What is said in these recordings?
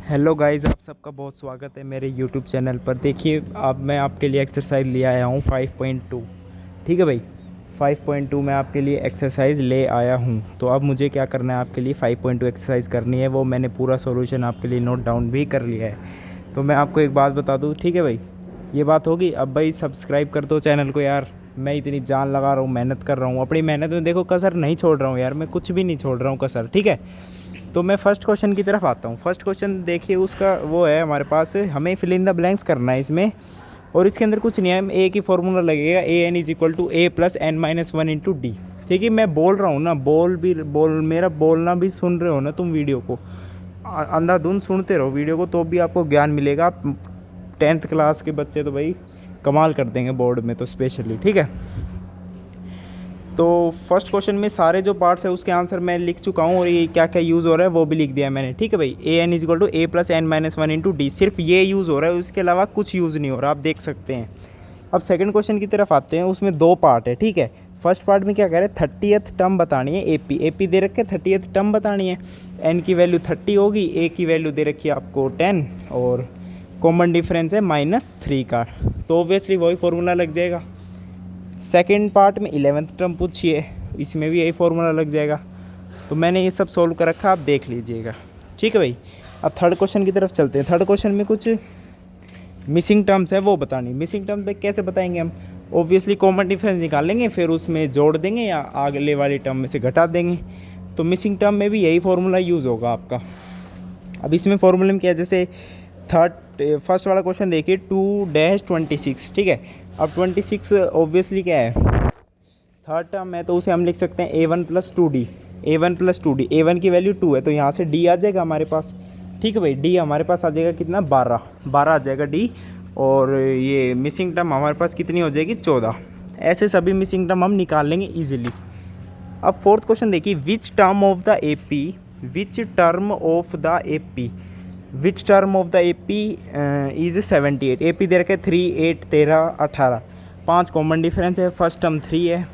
Hello guys, आप सबका बहुत स्वागत है मेरे यूट्यूब चैनल पर। देखिए, अब मैं आपके लिए एक्सरसाइज ले आया हूँ 5.2। ठीक है भाई, 5.2 मैं आपके लिए एक्सरसाइज ले आया हूँ। तो अब मुझे क्या करना है, आपके लिए 5.2 एक्सरसाइज करनी है। वो मैंने पूरा सॉल्यूशन आपके लिए नोट डाउन भी कर लिया है। तो मैं आपको एक बात बता दूँ, ठीक है भाई, ये बात होगी। अब भाई सब्सक्राइब कर दो चैनल को यार। मैं इतनी जान लगा रहा हूँ, मेहनत कर रहा हूँ, अपनी मेहनत में देखो कसर नहीं छोड़ रहा हूँ यार, मैं कुछ भी नहीं छोड़ रहा हूँ कसर। ठीक है, तो मैं फर्स्ट क्वेश्चन की तरफ आता हूँ। फर्स्ट क्वेश्चन देखिए, उसका वो है हमारे पास, हमें फिल इन द ब्लैंक्स करना है इसमें। और इसके अंदर कुछ नहीं है, ए की फॉर्मूला लगेगा, A N is equal to A plus N minus one into D. ठीक है, मैं बोल रहा हूँ ना, मेरा बोलना भी सुन रहे हो ना तुम वीडियो को, अंधाधुंध सुनते रहो वीडियो को तो भी आपको ज्ञान मिलेगा। आप 10th क्लास के बच्चे तो भाई कमाल कर देंगे बोर्ड में तो स्पेशली। ठीक है, तो फर्स्ट क्वेश्चन में सारे जो पार्ट्स है उसके आंसर मैं लिख चुका हूँ, और ये क्या क्या यूज़ हो रहा है वो भी लिख दिया है मैंने। ठीक है भाई, A N is equal to A plus N minus one into D, सिर्फ ये यूज़ हो रहा है, उसके अलावा कुछ यूज़ नहीं हो रहा, आप देख सकते हैं। अब सेकंड क्वेश्चन की तरफ आते हैं, उसमें दो पार्ट है। ठीक है, फर्स्ट पार्ट में क्या कह रहे हैं, 30th टर्म बतानी है, ए पी दे रखे 30th टर्म बतानी है। एन की वैल्यू 30 होगी, ए की वैल्यू दे रखी है आपको 10, और कॉमन डिफरेंस है -3 का, तो ऑब्वियसली वही फॉर्मूला लग जाएगा। सेकेंड पार्ट में 11th टर्म पूछिए, इसमें भी यही फॉर्मूला लग जाएगा। तो मैंने ये सब सोल्व कर रखा, आप देख लीजिएगा। ठीक है भाई, अब थर्ड क्वेश्चन की तरफ चलते हैं। थर्ड क्वेश्चन में कुछ मिसिंग टर्म्स है वो बतानी। मिसिंग टर्म्स पे कैसे बताएंगे हम, ऑब्वियसली कॉमन डिफरेंस निकाल लेंगे, फिर उसमें जोड़ देंगे या अगले वाली टर्म में से घटा देंगे। तो मिसिंग टर्म में भी यही फॉर्मूला यूज़ होगा आपका। अब इसमें फॉर्मूले में क्या है, जैसे फर्स्ट वाला क्वेश्चन देखिए, 2-26। ठीक है, अब 26 ऑब्वियसली क्या है, थर्ड टर्म है, तो उसे हम लिख सकते हैं a1 plus 2d। a1 plus 2d, a1 की वैल्यू 2 है तो यहाँ से d आ जाएगा हमारे पास। ठीक है भाई, d हमारे पास आ जाएगा कितना, 12 आ जाएगा d। और ये मिसिंग टर्म हमारे पास कितनी हो जाएगी, 14। ऐसे सभी मिसिंग टर्म हम निकाल लेंगे ईजिली। अब फोर्थ क्वेश्चन देखिए, which term of the A P, which term of the A P, which term of the A P is 78। A P दे रखे 3, 8, 13, 18, 5 कॉमन डिफरेंस है, फर्स्ट टर्म 3 है,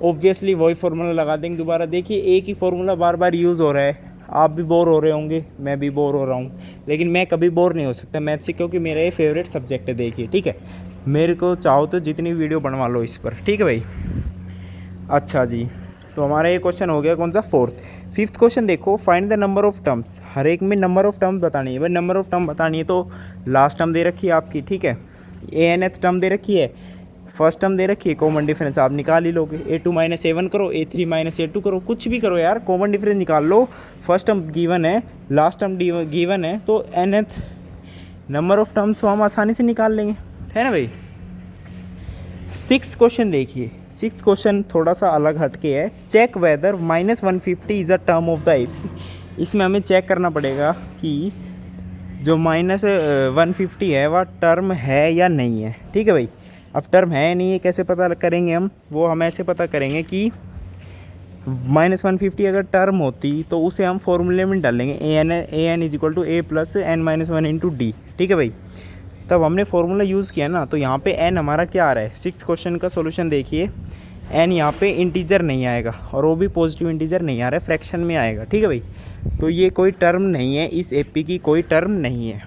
ऑब्वियसली वही फार्मूला लगा देंगे दोबारा। देखिए, एक ही फार्मूला बार बार यूज़ हो रहा है, आप भी बोर हो रहे होंगे, मैं भी बोर हो रहा हूँ, लेकिन मैं कभी बोर नहीं हो सकता मैथ से, क्योंकि मेरा ये फेवरेट सब्जेक्ट है। देखिए, ठीक है, मेरे को चाहो तो जितनी वीडियो बनवा लो इस पर। ठीक है भाई, अच्छा जी, तो हमारा ये क्वेश्चन हो गया कौन सा, फोर्थ। फिफ्थ क्वेश्चन देखो, find the number of terms. हर एक में नंबर ऑफ टर्म्स बतानी है भाई। नंबर ऑफ टर्म बतानी है तो लास्ट टर्म दे रखी है आपकी, ठीक है, ए एन एथ टर्म दे रखी है, फर्स्ट टर्म दे रखी है, कॉमन डिफरेंस आप निकाल ही लोगे। a2 माइनस a1 करो, a3 माइनस a2 करो, कुछ भी करो यार, कॉमन डिफरेंस निकाल लो। फर्स्ट टर्म गिवन है, लास्ट टर्म गिवन है, तो एन एथ नंबर ऑफ टर्म्स हम आसानी से निकाल लेंगे, है ना भाई। सिक्स्थ क्वेश्चन देखिए, सिक्स्थ क्वेश्चन थोड़ा सा अलग हटके है। Check whether -150 is a term of the AP. इसमें हमें चेक करना पड़ेगा कि जो -150 है वह टर्म है या नहीं है। ठीक है भाई, अब टर्म है या नहीं है कैसे पता करेंगे हम ऐसे पता करेंगे कि -150 अगर टर्म होती तो उसे हम फॉर्मूले में डालेंगे, A N is equal to A plus N minus one into D. ठीक है भाई, तब हमने फॉर्मूला यूज़ किया ना, तो यहाँ पे n हमारा क्या आ रहा है, सिक्स क्वेश्चन का सॉल्यूशन देखिए, n यहाँ पे इंटीजर नहीं आएगा, और वो भी पॉजिटिव इंटीजर नहीं आ रहा है, फ्रैक्शन में आएगा। ठीक है भाई, तो ये कोई टर्म नहीं है, इस एपी की कोई टर्म नहीं है।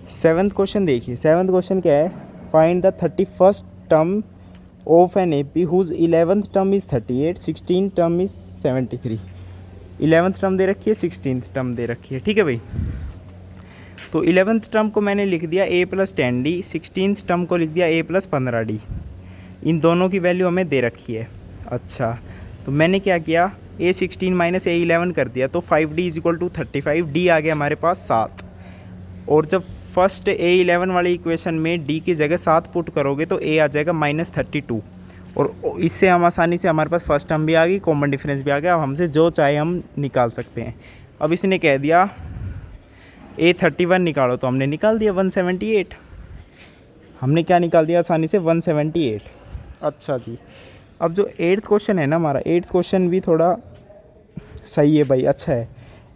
सेवन्थ क्वेश्चन देखिए, सेवन्थ क्वेश्चन क्या है, find the 31st term of an AP whose 11th term is 38, 16th term is 73। 11th term दे रखी है, 16th टर्म दे रखी है। ठीक है भाई, तो 11th टर्म को मैंने लिख दिया a plus 10d, 16th term को लिख दिया a प्लस 15d। इन दोनों की वैल्यू हमें दे रखी है। अच्छा, तो मैंने क्या किया, a16 माइनस a11 कर दिया, तो 5d is equal to 35, d आ गया हमारे पास 7। और जब फर्स्ट a11 वाली इक्वेशन में d की जगह 7 पुट करोगे तो a आ जाएगा -32, और इससे हम आसानी से, हमारे पास फर्स्ट टर्म भी आ गई, कॉमन डिफरेंस भी आ गया। अब हमसे जो चाहे हम निकाल सकते हैं। अब इसने कह दिया A31 निकालो, तो हमने निकाल दिया 178। हमने क्या निकाल दिया आसानी से, 178। अच्छा जी, अब जो एट्थ क्वेश्चन है ना हमारा, एट्थ क्वेश्चन भी थोड़ा सही है भाई, अच्छा है।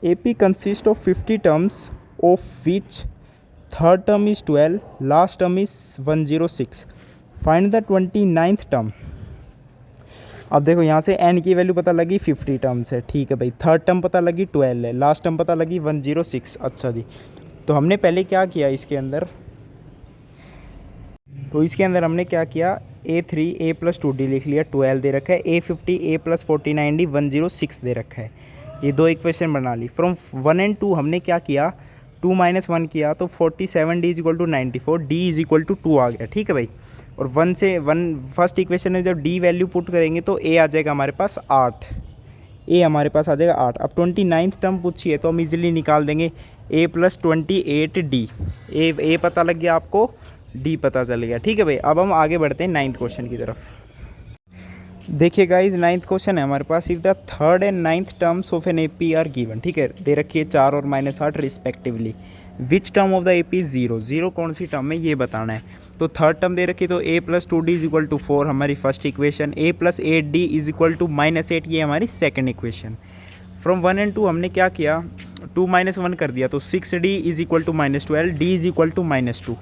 AP consist of 50 terms of which third term is 12, last term is 106। Find the 29th term. अब देखो यहाँ से n की वैल्यू पता लगी 50 टर्म से, ठीक है भाई। थर्ड टर्म पता लगी 12 है, लास्ट टर्म पता लगी 106। अच्छा जी, तो हमने पहले क्या किया इसके अंदर, तो इसके अंदर हमने क्या किया, A3 A+2D लिख लिया, 12 दे रखा है, A50 A+49D 106 दे रखा है। ये दो इक्वेशन बना ली। फ्रॉम 1 एंड 2 हमने क्या किया, 2 - 1 किया तो 47D = 94, D = 2 आ गया, ठीक है भाई। और 1 से 1 फर्स्ट इक्वेशन में जब D वैल्यू पुट करेंगे तो A आ जाएगा हमारे पास 8, A हमारे पास आ जाएगा 8। अब 29th टर्म पूछिए तो हम इजीली निकाल देंगे, A+28D। ए पता लग गया आपको, डी पता चल गया, ठीक है भाई। अब हम आगे बढ़ते हैं 9th क्वेश्चन की तरफ। देखिए गाइज 9th क्वेश्चन है हमारे पास, if the third and 9th terms of an AP are given, ठीक है, दे रखी है 4 और -8 respectively, which term of the AP is 0, 0 कौन सी टर्म है ये बताना है। तो थर्ड टर्म दे रखी है तो A+2D = 4 हमारी फर्स्ट इक्वेशन, A+8D = -8 ये हमारी सेकंड इक्वेशन। फ्रॉम 1 एंड 2 हमने क्या किया, 2 - 1 कर दिया तो 6D = -12, D = -2,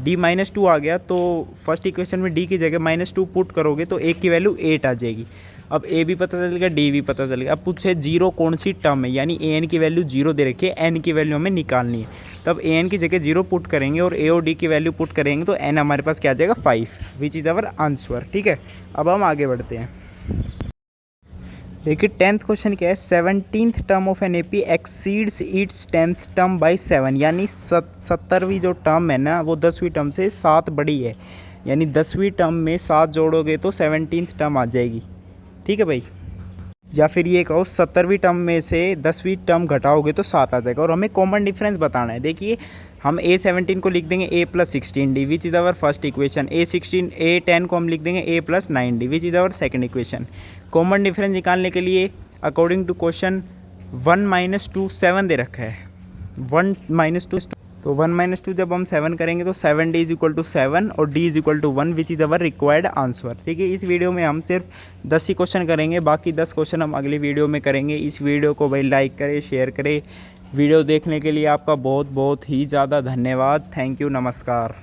D -2 आ गया तो फर्स्ट इक्वेशन में D की जगह -2 पुट करोगे तो A की वैल्यू 8 आ जाएगी। अब A भी पता चल गया, D भी पता चल गया। अब पूछे 0 कौन सी टर्म है, यानी AN की वैल्यू 0 दे रखी है, N की वैल्यू हमें निकालनी है। तब AN की जगह 0 पुट करेंगे और A और D की वैल्यू पुट करेंगे तो N हमारे पास क्या आ जाएगा 5, विच इज़ अवर आंसर, ठीक है। अब हम आगे बढ़ते हैं। देखिए 10th क्वेश्चन क्या है, 17th term of an AP exceeds its 10th term by 7, यानी 70वीं जो टर्म है ना वो 10वीं टर्म से 7 बड़ी है, यानी 10वीं टर्म में 7 जोड़ोगे तो 17th टर्म आ जाएगी, ठीक है भाई। या फिर ये कहो 70वीं टर्म में से 10वीं टर्म घटाओगे तो 7 आ जाएगा। और हमें कॉमन डिफरेंस बताना है। देखिए हम A17 को लिख देंगे A+16D which is our first equation, A10 को हम लिख देंगे A+9D which is our second equation. Common difference निकालने के लिए अकॉर्डिंग टू क्वेश्चन 1 - 2 7 दे रखा है, 1 - 2 तो 1 - 2 जब हम 7 करेंगे तो 7D = 7 और D = 1 which is our required answer, ठीक है। इस वीडियो में हम सिर्फ 10 ही क्वेश्चन करेंगे, बाकी 10 क्वेश्चन हम अगली वीडियो में करेंगे। इस वीडियो को भाई लाइक करें, शेयर करें। वीडियो देखने के लिए आपका बहुत बहुत ही ज़्यादा धन्यवाद। थैंक यू, नमस्कार।